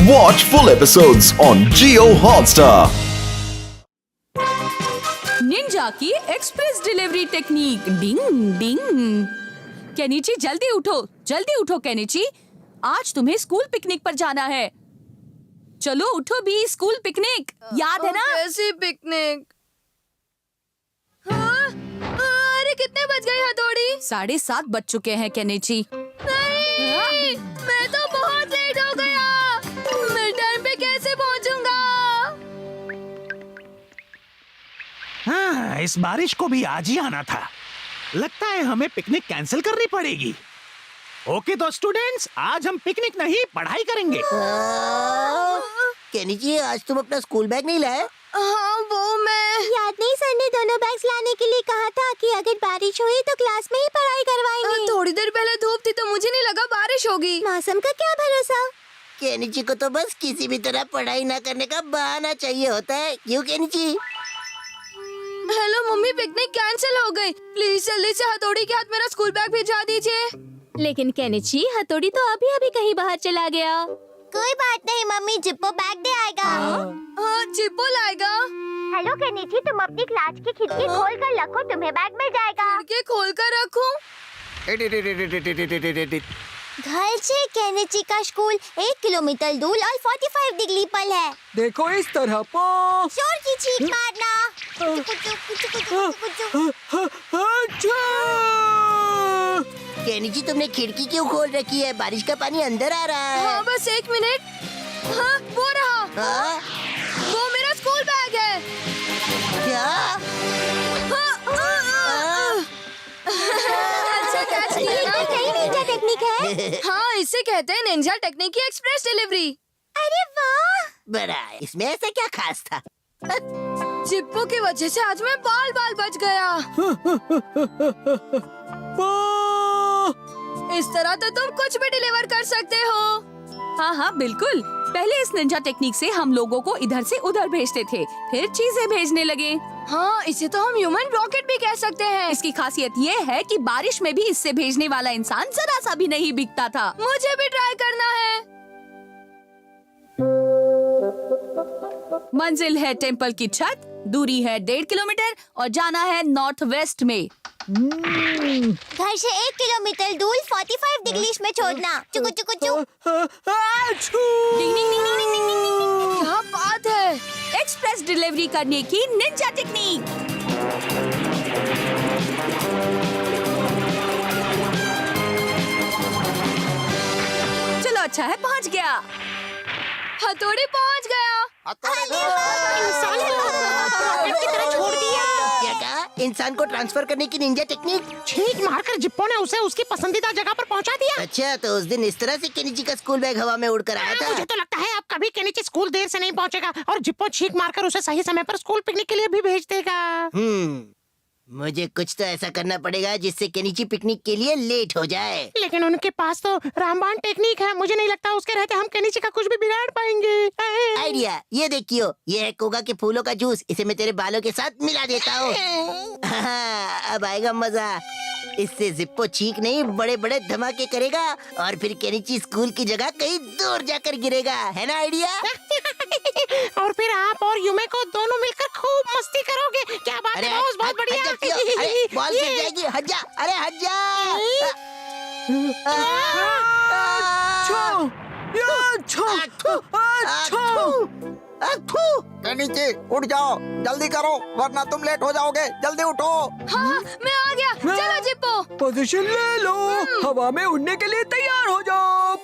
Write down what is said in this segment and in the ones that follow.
Watch full episodes on Jio Hotstar. Ninja की express delivery technique. डिंग डिंग। Kenichi जल्दी उठो Kenichi, आज तुम्हें स्कूल पिकनिक पर जाना है। चलो उठो भी, स्कूल पिकनिक याद है ना? कैसी पिकनिक? हाँ? अरे कितने बज गए हथौड़ी? 7:30 बज चुके हैं केनिची। नहीं, मैं तो बहुत लेट हो गया। मैं टाइम पे कैसे पहुंचूंगा? हाँ, इस बारिश को भी आज ही आना था। लगता है हमें पिकनिक कैंसिल करनी पड़ेगी। ओके तो स्टूडेंट्स, आज हम पिकनिक नहीं पढ़ाई करेंगे। केनिची, आज तुम अपना स्कूल बैग नहीं लाए? हाँ, वो मैं याद नहीं, सर ने दोनों बैग्स लाने के लिए कहा था कि अगर बारिश हुई तो क्लास में ही पढ़ाई करवाएंगे। थोड़ी देर पहले धूप थी तो मुझे नहीं लगा बारिश होगी। मौसम का क्या भरोसा। केनिची को तो बस किसी भी तरह पढ़ाई ना करने का बहाना चाहिए होता है, क्यों Kenichi? Hello mummy, picnic cancel हो गई। प्लीज जल्दी से हथौड़ी के हाथ मेरा स्कूल बैग भिजवा दीजिए। लेकिन केनिची, हथौड़ी तो अभी अभी कहीं बाहर चला गया। कोई बात नहीं मम्मी, जिप्पो बैग दे आएगा। हाँ, जिप्पो लाएगा। हेलो केनिची, तुम अपनी क्लास की खिड़की खोल कर रखो, तुम्हें बैग मिल जाएगा। खिड़की खोल कर रखूं? घर से केनिची का स्कूल 1 किलोमीटर दूर और 45 डिग्री पर है। देखो इस तरह पो। जोर की चीख मारना। केनिची, तुमने खिड़की क्यों खोल रखी है? बारिश का पानी अंदर आ रहा है। हाँ, बस 1 मिनट। हाँ, वो रहा। हाँ? वो मेरा स्कूल बैग है। क्या? अच्छा कैच किया ना? नई निंजा टेक्निक है। हाँ, इसे कहते हैं निंजा टेक्निक की एक्सप्रेस डिलीवरी। अरे वाह। बड़ा, इसमें ऐसा क्या खास था? चिप्पू की वजह से आज मैं बाल बाल बच गया। इस तरह तो तुम कुछ भी डिलीवर कर सकते हो। हाँ हाँ बिल्कुल। पहले इस निंजा टेक्निक से हम लोगों को इधर से उधर भेजते थे, फिर चीजें भेजने लगे। हाँ, इसे तो हम ह्यूमन रॉकेट भी कह सकते हैं। इसकी खासियत ये है कि बारिश में भी इससे भेजने वाला इंसान जरा सा भी नहीं बिकता था। मुझे भी ट्राई करना है। मंजिल है टेम्पल की छत, दूरी है 1.5 किलोमीटर और जाना है नॉर्थ वेस्ट में। घर से 1 किलोमीटर दूर 45 डिग्री में छोड़ना। चुकु चुकु चु। डिंग डिंग डिंग डिंग डिंग डिंग डिंग डिंग। क्या बात है? एक्सप्रेस डिलीवरी करने की निंजा टेक्निक। चलो अच्छा है, पहुंच गया। हथौड़ी पहुंच गया। छोड़ दिया। क्या कहा? इंसान को ट्रांसफर करने की निंजा टेक्निक? छींक मारकर जिप्पो ने उसे उसकी पसंदीदा जगह पर पहुंचा दिया। अच्छा, तो उस दिन इस तरह से केनिची का स्कूल बैग हवा में उड़कर आया था। मुझे तो लगता है अब कभी केनिची स्कूल देर से नहीं पहुंचेगा और जिप्पो छींक मारकर उसे सही समय पर स्कूल पिकनिक के लिए भी भेज देगा। मुझे कुछ तो ऐसा करना पड़ेगा जिससे केनिची पिकनिक के लिए लेट हो जाए। लेकिन उनके पास तो रामबाण टेक्निक है। मुझे नहीं लगता उसके रहते हम केनिची का कुछ भी बिगाड़ पाएंगे। आइडिया, ये देखियो, ये है कोका के फूलों का जूस। इसे मैं तेरे बालों के साथ मिला देता हूँ। अब आएगा मजा। इससे जिप्पो चीख नहीं, बड़े बड़े धमाके करेगा और फिर केनिची स्कूल की जगह कहीं दूर जाकर गिरेगा। है ना आइडिया? और फिर आप और युमे को दोनों मिलकर खूब मस्ती करोगे। क्या बात है बॉस, बहुत बढ़िया। अरे बॉल गिर जाएगी, हट जा। अरे हट जा। नीचे उठ जाओ, जल्दी करो वरना तुम लेट हो जाओगे। जल्दी उठो। हाँ, मैं आ गया। चलो जिप्पो। पोजीशन ले लो, हवा में उड़ने के लिए तैयार हो जाओ।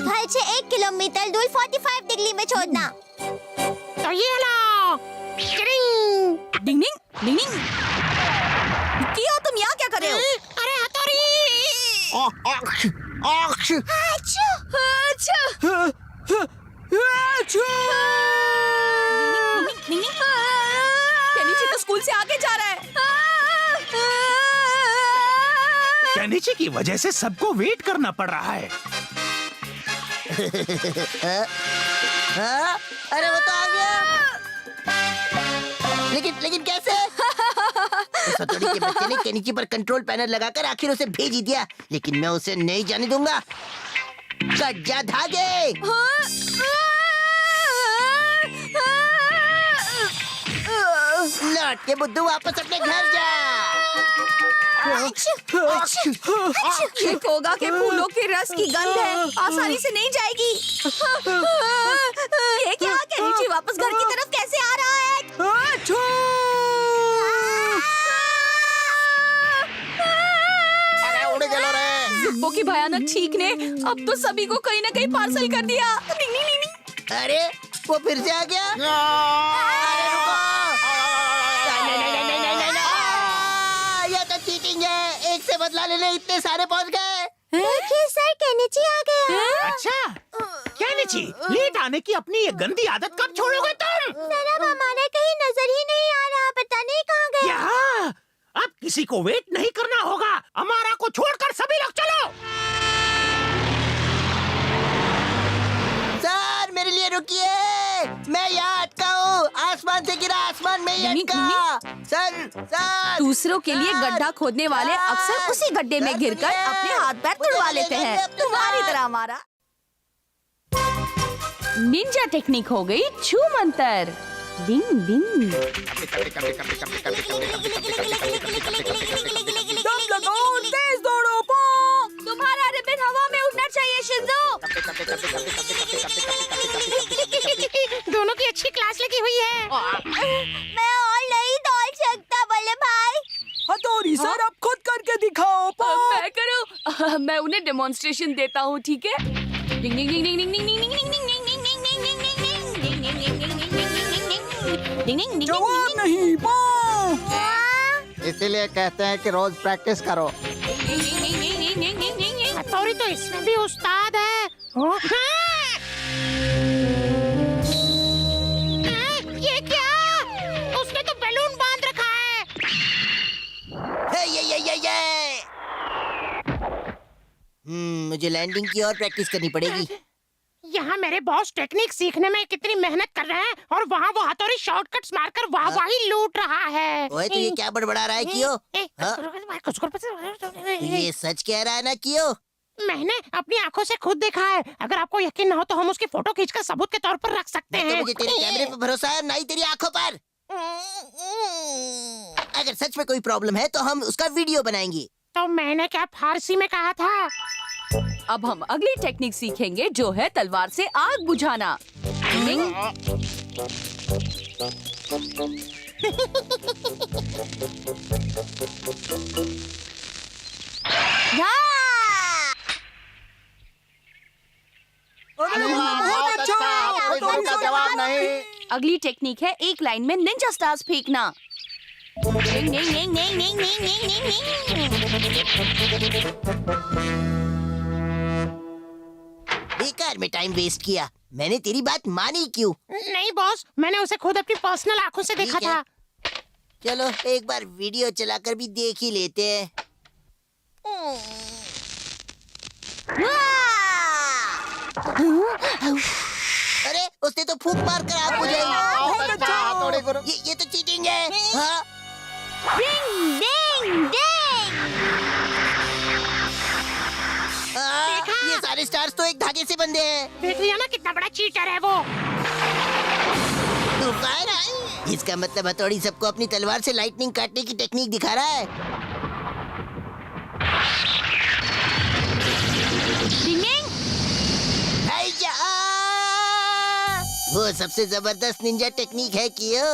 घर से 1 किलोमीटर दूर 45 डिग्री में छोड़ना। तो ये लो। टिरिंग। डिंग डिंग डिंग डिंग। किया, तुम यहाँ क्या कर रहे हो? अरे हथौड़ी। केनिची तो स्कूल से आगे जा रहा है। केनिची की वजह से सबको वेट करना पड़ रहा है। हाँ? अरे वो तो आ गया। लेकिन कैसे? उस हथौड़ी के बच्चे ने केनिची पर कंट्रोल पैनल लगाकर आखिर उसे भेज ही दिया, लेकिन मैं उसे नहीं जाने दूंगा। कट जा धागे। लौट के बुद्धू वापस अपने घर जा। ये कोगा के फूलों के रस की गंध है, आसानी से नहीं जाएगी। ये क्या, केनिची वापस घर की तरफ कैसे आ रहा है? अरे उड़ गया रे। जिप्पो की भयानक छींक ने अब तो सभी को कहीं ना कहीं पार्सल कर दिया। नी, नी, नी, नी। अरे वो फिर से आ गया। अरे रुको। नहीं, ये तो चीटिंग है। एक से बदला लेने इतने सारे पहुंच गए। देखिए सर, केनिची आ गया। अच्छा केनिची, लेट आने की अपनी ये गंदी आदत कब छोड़ोगे तुम? सर अब हमारा कहीं नजर ही नहीं आ रहा, पता नहीं कहाँ गया। क्या? अब किसी को वेट नहीं करना होगा, हमारा को छोड़कर सभी लोग चलो। सर मेरे लिए रुकिए, मैं यहाँ अटका हूँ। आसमान से गिरा, आसमान में ही नहीं, अटका। सर दूसरों के लिए गड्ढा खोदने वाले अक्सर उसी गड्ढे में गिरकर अपने हाथ पैर तुड़वा लेते हैं। तुम्हारी तरह हमारा निंजा टेक्निक हो गई छू मंतर। डिंग डिंग। दम लगाओ, तेज दौड़ो, पो। तुम्हारा रिबन हवा में उड़ना चाहिए शिंजो। दोनों की अच्छी क्लास लगी हुई है। मैं और नहीं दौड़ सकता बल्ले भाई। हथौड़ी सर अब खुद करके दिखाओ, पो। मैं करूं? मैं उन्हें डेमोन्स्ट्रेशन देता हूँ, ठीक है? डिंग डिंग डिंग डिंग डिंग डिंग डिंग डिंग जवाब नहीं, पो। इसीलिए कहते हैं कि रोज प्रैक्टिस करो। हथौड़ी तो इसमें भी उस्ताद है। ये क्या? उसने तो बैलून बांध रखा है। ये। मुझे लैंडिंग की और प्रैक्टिस करनी पड़ेगी। यहाँ मेरे बॉस टेक्निक सीखने में कितनी मेहनत कर रहे हैं और वहाँ वो हथौड़ी शॉर्टकट्स मारकर वाहवाही लूट रहा है। ओए तो ये क्या बड़बड़ा रहा है कियो? ये सच कह रहा है ना कियो? मैंने अपनी आंखों से खुद देखा है। अगर आपको यकीन न हो तो हम उसकी फोटो खींचकर सबूत के तौर पर रख सकते तो हैं। मुझे तेरे कैमरे पर भरोसा है, नहीं तेरी आंखों पर। अगर सच में कोई प्रॉब्लम है तो हम उसका वीडियो बनाएंगे। तो मैंने क्या फारसी में कहा था? अब हम अगली टेक्निक सीखेंगे जो है तलवार से आग बुझाना। बहुत अच्छा। जवाब नहीं। अगली टेक्निक है एक लाइन में निंजा स्टार्स फेंकना। बेकार में टाइम वेस्ट किया। मैंने तेरी बात मानी क्यों? नहीं बॉस, मैंने उसे खुद अपनी पर्सनल आंखों से देखा ठीक है। था। चलो एक बार वीडियो चलाकर भी देख ही लेते हैं। अरे उसने तो फूंक मार कर आग बुझाई। ये तो चीटिंग है। हाँ? ये सारे स्टार्स तो एक धागे से बंधे हैं। देख लिया ना कितना बड़ा चीटर है वो। इसका मतलब हथौड़ी सबको अपनी तलवार से लाइटनिंग काटने की टेक्निक दिखा रहा है। वो सबसे जबरदस्त निंजा टेक्निक है कियो।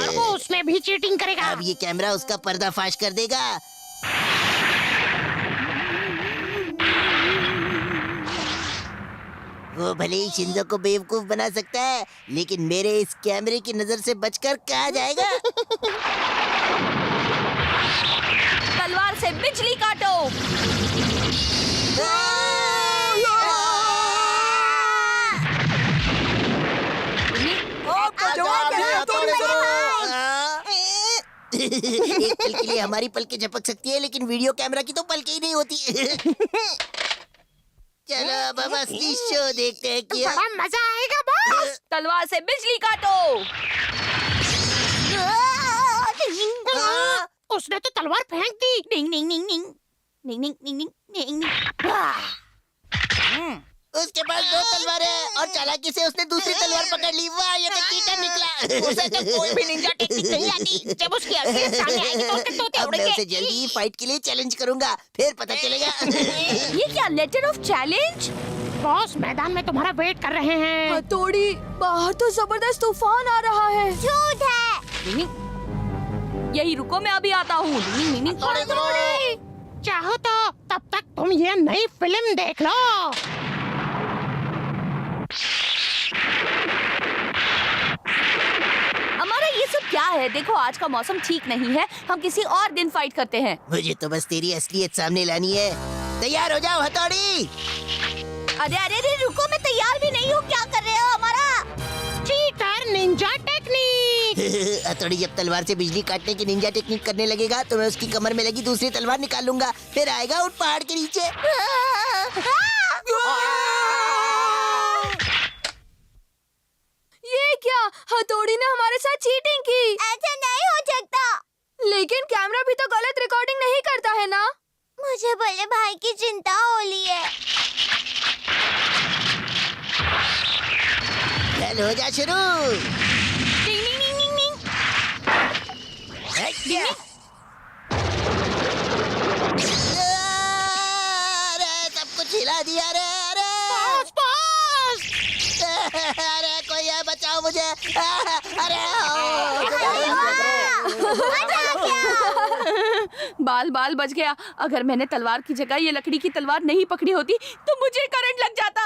और वो उसमें भी चीटिंग करेगा। अब ये कैमरा उसका पर्दाफाश कर देगा। वो भले ही शिंजो को बेवकूफ बना सकता है, लेकिन मेरे इस कैमरे की नजर से बचकर कहाँ जाएगा? तलवार से बिजली काटो। एक पल के लिए हमारी पलकें झपक सकती है, लेकिन वीडियो कैमरा की तो पलकें ही नहीं होती। चलो अब हम असली शो देखते हैं क्या। बड़ा मजा आएगा बॉस। तलवार से बिजली काटो। उसने तो तलवार फेंक दी। डिंग डिंग डिंग डिंग डिंग डिंग डिंग डिंग डिंग। उसके पास 2 तलवारें हैं और चालाकी से उसने दूसरी तलवार पकड़ ली। वाह, ये तो चीटर निकला। उसे तो कोई भी निंजा टेक्निक नहीं आती। जब उसकी असलियत सामने आएगी तो उसके तोते अब मैं उसे उड़ेंगे। जल्दी ही फाइट के लिए चैलेंज करूंगा, फिर पता चलेगा। ये क्या लेटर ऑफ चैलेंज? बॉस मैदान में तुम्हारा वेट कर रहे हैं। हथौड़ी, बाहर तो जबरदस्त तूफान आ रहा है। झूठ है। यही रुको, मैं अभी आता हूँ। चाहो तो तब तक तुम ये नई फिल्म देख लो। हमारा ये सब क्या है? देखो आज का मौसम ठीक नहीं है, हम किसी और दिन फाइट करते हैं। मुझे तो बस तेरी असलियत सामने लानी है। तैयार हो जाओ हथौड़ी। अरे अरे अरे रुको, मैं तैयार भी नहीं हूँ। क्या कर रहे हो हमारा? Cheater Ninja technique. हथौड़ी जब तलवार से बिजली काटने की निंजा टेक्निक करने लगेगा तो मैं उसकी कमर में लगी दूसरी तलवार निकाल लूंगा, फिर आएगा उठ पहाड़ के नीचे। ये क्या? हथौड़ी ने हमारे साथ चीटिंग की। ऐसा नहीं हो सकता। लेकिन कैमरा भी तो गलत रिकॉर्डिंग नहीं करता है ना? मुझे बड़े भाई की चिंता हो रही है। चल हो जा शुरू। टिंग टिंग टिंग टिंग टिंग। अरे सब कुछ हिला दिया रे। अरे अरे कोई है, बचाओ मुझे। अरे बाल बाल बच गया। अगर मैंने तलवार की जगह ये लकड़ी की तलवार नहीं पकड़ी होती तो मुझे करंट लग जाता।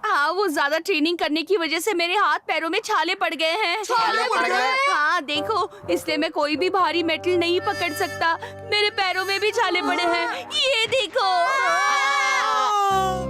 हाँ, वो ज्यादा ट्रेनिंग करने की वजह से मेरे हाथ पैरों में छाले पड़ गए हैं। छाले पड़ गए? हाँ देखो, इसलिए मैं कोई भी भारी मेटल नहीं पकड़ सकता। मेरे पैरों में भी छाले पड़े हैं, ये देखो।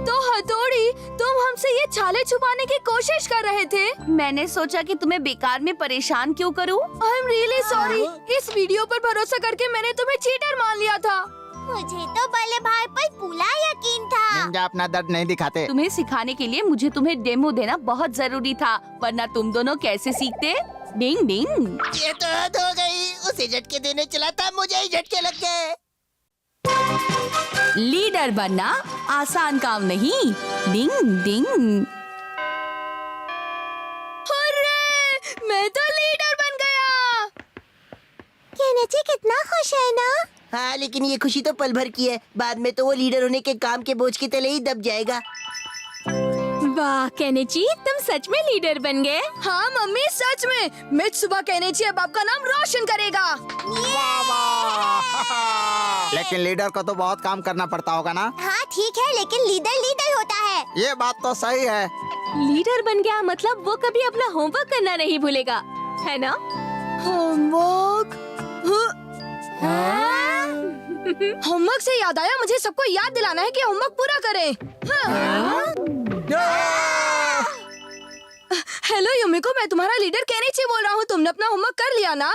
तो हथौड़ी, तुम हमसे ये छाले छुपाने की कोशिश कर रहे थे। मैंने सोचा कि तुम्हें बेकार में परेशान क्यों करूं। I am really sorry. इस वीडियो पर भरोसा करके मैंने तुम्हें चीटर मान लिया था। मुझे तो बड़े भाई पर पूरा यकीन था। निंजा अपना दर्द नहीं दिखाते। तुम्हें सिखाने के लिए मुझे तुम्हें डेमो देना बहुत जरूरी था, वरना तुम दोनों कैसे सीखते। डिंग डिंग। ये तो हद हो गई। उसे झटके देने चला था, मुझे ही झटके लग गए। लीडर बनना आसान काम नहीं। डिंग डिंग। अरे, मैं तो लीडर बन गया। केनेची कितना खुश है ना? हाँ, लेकिन ये खुशी तो पल भर की है। बाद में तो वो लीडर होने के काम के बोझ की तले ही दब जाएगा। वाह केनेची, तुम सच में लीडर बन गए। हाँ मम्मी, सच में। मित्सुबा केनेची अब आपका नाम रोशन करेगा। लेकिन लीडर को तो बहुत काम करना पड़ता होगा ना? हाँ ठीक है, लेकिन लीडर लीडर होता है। ये बात तो सही है। लीडर बन गया मतलब वो कभी अपना होमवर्क करना नहीं भूलेगा, है ना? होमवर्क? होमवर्क से याद आया, मुझे सबको याद दिलाना है कि होमवर्क पूरा करें। हेलो युमिको, मैं तुम्हारा लीडर केनेची बोल रहा हूँ। तुमने अपना होमवर्क कर लिया ना?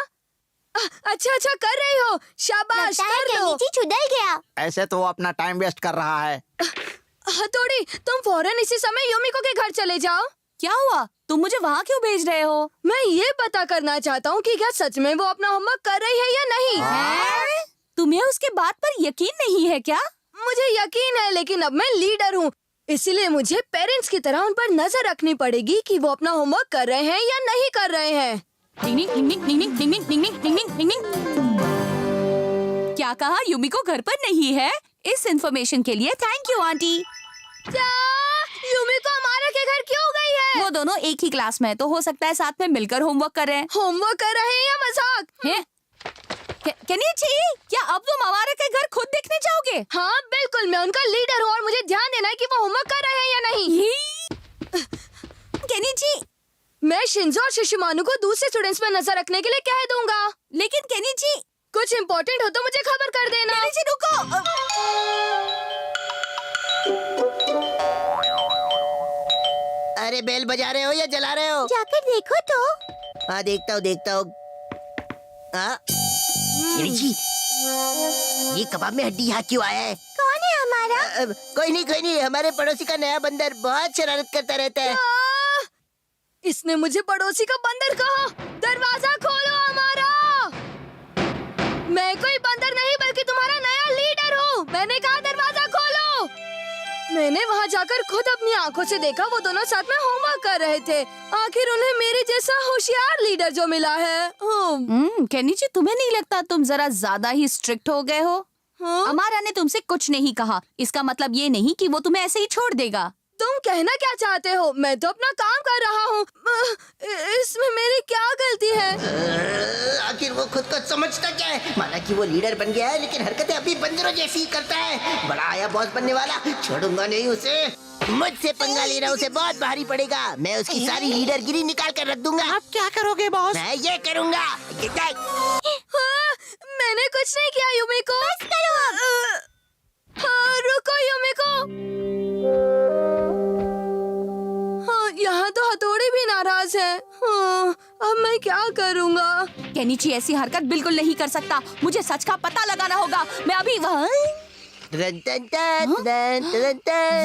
अच्छा अच्छा कर रही हो, शाबाश, लगता है कर लो। केनेची छुड़ल गया। ऐसे तो वो अपना टाइम वेस्ट कर रहा है। हथौड़ी, तुम फौरन इसी समय युमिको के घर चले जाओ। क्या हुआ? तुम मुझे वहाँ क्यों भेज रहे हो? मैं ये पता करना चाहता हूँ कि क्या सच में वो अपना होमवर्क कर रही है या नहीं। तुम्हें उसके बात पर यकीन नहीं है क्या? मुझे यकीन है, लेकिन अब मैं लीडर हूँ, इसलिए मुझे पेरेंट्स की तरह उन पर नजर रखनी पड़ेगी कि वो अपना होमवर्क कर रहे हैं या नहीं कर रहे हैं। डिंग डिंग डिंग डिंग डिंग डिंग डिंग डिंग डिंग डिंग डिंग डिंग। क्या कहा? युमिको घर पर नहीं है? इस इंफॉर्मेशन के लिए थैंक यू आंटी। क्या युमिको अमारा के घर क्यों गई है? वो दोनों एक ही क्लास में है, तो हो सकता है साथ में मिलकर होमवर्क कर रहे हैं। होमवर्क कर रहे हैं या मजाक? हैं? केनेची, क्या अब तुम अमारा के घर खुद देखने जाओगे? हाँ बिल्कुल, मैं उनका लीडर हूँ और मुझे ध्यान देना है कि वो होमवर्क कर रहे हैं या नहीं। केनेची, मैं शिंजो और शिशिमानु को दूसरे स्टूडेंट्स पर नजर रखने के लिए कह दूंगा। लेकिन केनेची, कुछ इम्पोर्टेंट हो तो मुझे खबर कर देना। केनेची रुको। अरे बेल बजा रहे हो या जला रहे हो? जाकर देखो तो। हाँ देखता हूँ देखता हूँ। हाँ केनेची, ये कबाब में हड्डी यहाँ क्यों आया है? कौन है हमारा? कोई नहीं, हमारे पड़ोसी का नया बंदर बहुत शरारत करता रहता है। इसने मुझे पड़ोसी का बंदर कहा। दरवाजा खोलो हमारा। मैं कोई बंदर नहीं बल्कि तुम्हारा नया लीडर हूँ। मैंने कहा दरवाजा खोलो। मैंने वहाँ जाकर खुद अपनी आंखों से देखा, वो दोनों साथ में होमवर्क कर रहे थे। आखिर उन्हें मेरे जैसा होशियार लीडर जो मिला है। केनिची, तुम्हें नहीं लगता तुम जरा ज्यादा ही स्ट्रिक्ट हो गए हो? अमारा ने तुमसे कुछ नहीं कहा, इसका मतलब ये नहीं कि वो तुम्हें ऐसे ही छोड़ देगा। तुम कहना क्या चाहते हो? मैं तो अपना काम कर रहा हूँ। इसमें मेरी क्या गलती है? आखिर वो खुद को समझता क्या है? माना कि वो लीडर बन गया है, लेकिन हरकतें अभी बंदरों जैसी ही करता है। बड़ा आया बॉस बनने वाला, छोड़ूंगा नहीं उसे। मुझसे पंगा लेना उसे बहुत भारी पड़ेगा। मैं उसकी सारी लीडरगिरी निकाल कर रख दूंगा। आप क्या करोगे बॉस? मैं ये करूंगा। मैंने कुछ नहीं किया युमिको। बस करो। रुको युमिको। यहाँ तो हथौड़ी भी नाराज है। अब मैं क्या करूँगा? केनिची ऐसी हरकत बिल्कुल नहीं कर सकता। मुझे सच का पता लगाना होगा। मैं अभी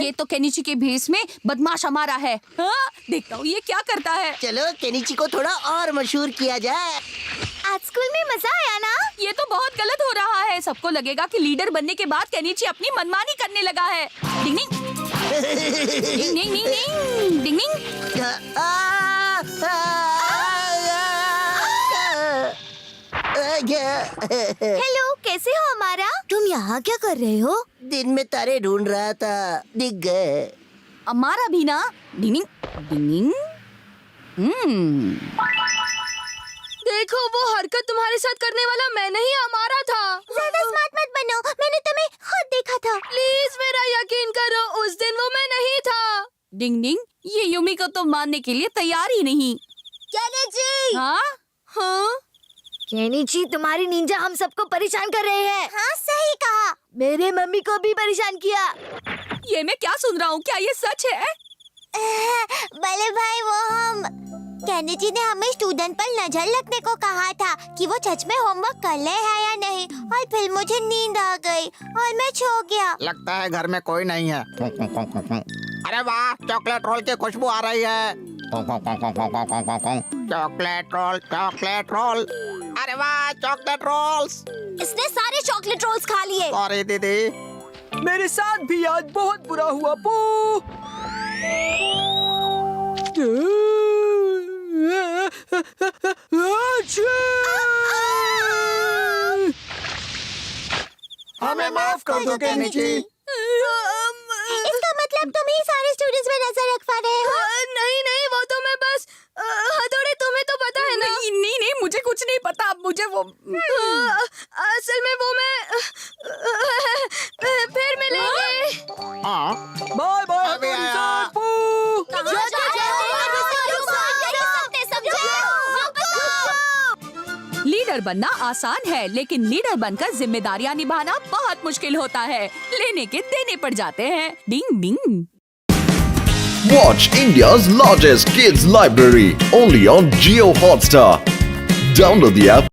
ये तो केनिची के भेस में बदमाश हमारा है। देखता हूँ ये क्या करता है। चलो केनिची को थोड़ा और मशहूर किया जाए। आज स्कूल में मजा आया ना? ये तो बहुत गलत हो रहा है। सबको लगेगा कि लीडर बनने के बाद केनिची अपनी मनमानी करने लगा है। डिंग डिंग डिंग डिंग डिंग डिंग डिंग। हेलो, कैसे हो हमारा? तुम यहाँ क्या कर रहे हो? दिन में तारे ढूंढ रहा था, दिख गए। हमारा भी ना। डिंग डिंग डिंग। देखो, वो हरकत तुम्हारे साथ करने वाला मैं नहीं, हमारा था। ज्यादा स्मार्ट मत बनो, मैंने तुम्हें खुद देखा था। प्लीज मेरा यकीन करो, उस दिन वो मैं नहीं था। डिंग डिंग, ये युमी को तो मानने के लिए तैयार ही नहीं। केनिची! हाँ? हाँ? केनिची, तुम्हारी निंजा हम सबको परेशान कर रहे हैं। हाँ, सही कहा। मेरे मम्मी को भी परेशान किया। ये मैं क्या सुन रहा हूँ? क्या ये सच है? बड़े भाई, वो हम केनिची ने हमें स्टूडेंट पर नजर रखने को कहा था कि वो सच में होमवर्क कर ले है या नहीं, और फिर मुझे नींद आ गई और मैं सो गया। लगता है घर में कोई नहीं है। अरे वाह, चॉकलेट रोल की खुशबू आ रही है। Chocolate roll, chocolate roll. अरे वाह, चॉकलेट रोल्स। इसने सारे चॉकलेट रोल्स खा लिए। सॉरी दीदी। मेरे साथ भी आज बहुत बुरा हुआ पू। हमें माफ कर दो केनिची। इसका मतलब तुम ही सारे स्टूडेंट्स में नजर रखवा रहे हो? नहीं नहीं, वो तो मैं बस हथौड़ी, तुम्हें तो पता है ना। नहीं नहीं नहीं, मुझे कुछ नहीं पता। मुझे वो असल में वो मैं फिर मिलेंगे। हाँ, बाय बाय अभी आया। पू। लीडर बनना आसान है, लेकिन लीडर बनकर जिम्मेदारियां निभाना बहुत मुश्किल होता है। लेने के देने पड़ जाते हैं। डिंग डिंग। Watch India's largest kids library only on Jio Hotstar. Download the app